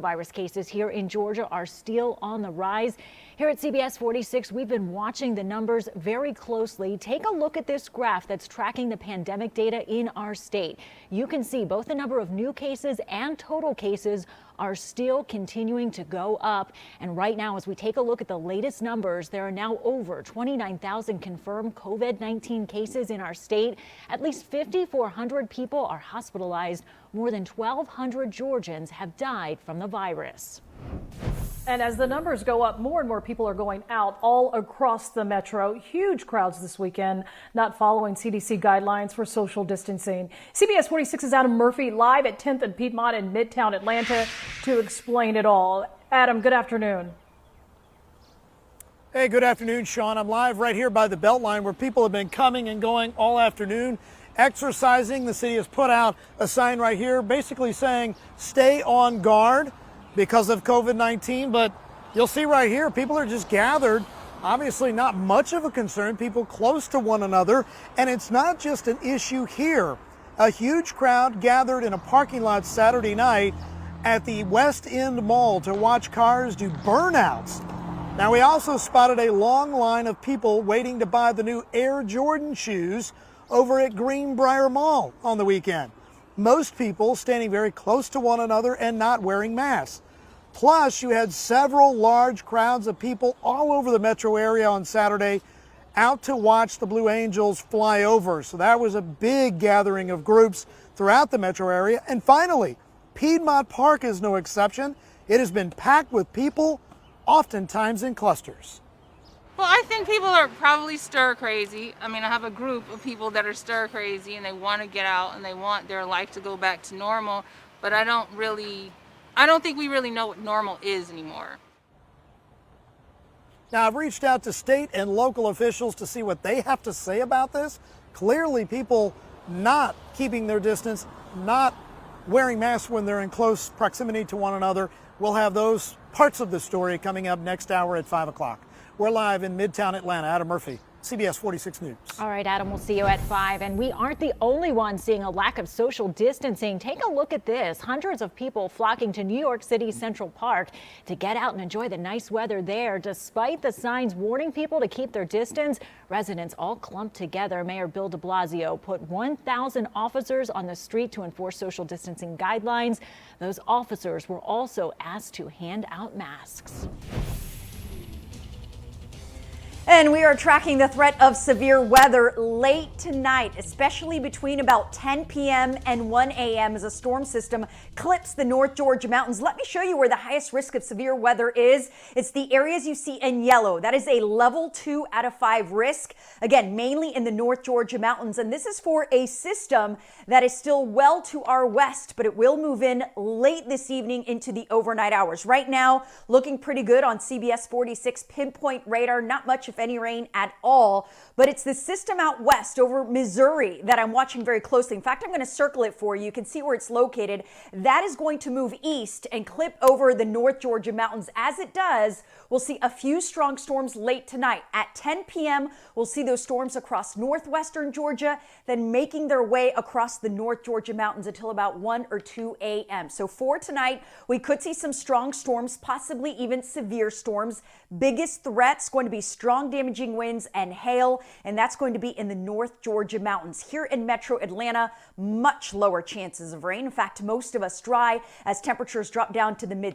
Virus cases here in Georgia are still on the rise. Here at CBS 46, we've been watching the numbers very closely. Take a look at this graph that's tracking the pandemic data in our state. You can see both the number of new cases and total cases are still continuing to go up. And right now, as we take a look at the latest numbers, there are now over 29,000 confirmed COVID-19 cases in our state. At least 5,400 people are hospitalized. More than 1,200 Georgians have died from the virus. And as the numbers go up, more and more people are going out all across the metro. Huge crowds this weekend, not following CDC guidelines for social distancing. CBS 46's Adam Murphy live at 10th and Piedmont in Midtown Atlanta to explain it all. Adam, good afternoon. Hey, good afternoon, Sean. I'm live right here by the Beltline where people have been coming and going all afternoon, exercising. The city has put out a sign right here basically saying stay on guard because of COVID-19, but you'll see right here, people are just gathered. Obviously not much of a concern, people close to one another, and it's not just an issue here. A huge crowd gathered in a parking lot Saturday night at the West End Mall to watch cars do burnouts. Now, we also spotted a long line of people waiting to buy the new Air Jordan shoes over at Greenbrier Mall on the weekend. Most people standing very close to one another and not wearing masks. Plus, you had several large crowds of people all over the metro area on Saturday out to watch the Blue Angels fly over. So that was a big gathering of groups throughout the metro area. And finally, Piedmont Park is no exception. It has been packed with people, oftentimes in clusters. Well, I think people are probably stir crazy. I mean, I have a group of people that are stir crazy and they want to get out and they want their life to go back to normal, but I don't think we really know what normal is anymore. Now, I've reached out to state and local officials to see what they have to say about this. Clearly, people not keeping their distance, not wearing masks when they're in close proximity to one another. We'll have those parts of the story coming up next hour at 5 o'clock. We're live in Midtown Atlanta. Adam Murphy, CBS 46 News. All right, Adam, we'll see you at 5. And we aren't the only ones seeing a lack of social distancing. Take a look at this. Hundreds of people flocking to New York City's Central Park to get out and enjoy the nice weather there. Despite the signs warning people to keep their distance, residents all clumped together. Mayor Bill de Blasio put 1,000 officers on the street to enforce social distancing guidelines. Those officers were also asked to hand out masks. And we are tracking the threat of severe weather late tonight, especially between about 10 p.m. and 1 a.m. as a storm system clips the North Georgia mountains. Let me show you where the highest risk of severe weather is. It's the areas you see in yellow. That is a level 2 out of 5 risk. Again, mainly in the North Georgia mountains. And this is for a system that is still well to our west, but it will move in late this evening into the overnight hours. Right now, looking pretty good on CBS 46 pinpoint radar. Not much, if any, rain at all, but it's the system out west over Missouri that I'm watching very closely. In fact, I'm going to circle it for you. You can see where it's located. That is going to move east and clip over the North Georgia mountains. As it does, we'll see a few strong storms late tonight. At 10 p.m., we'll see those storms across northwestern Georgia, then making their way across the North Georgia mountains until about 1 or 2 a.m. So for tonight, we could see some strong storms, possibly even severe storms. Biggest threats going to be strong damaging winds and hail, and that's going to be in the North Georgia mountains. Here in metro Atlanta, much lower chances of rain. In fact, most of us dry as temperatures drop down to the mid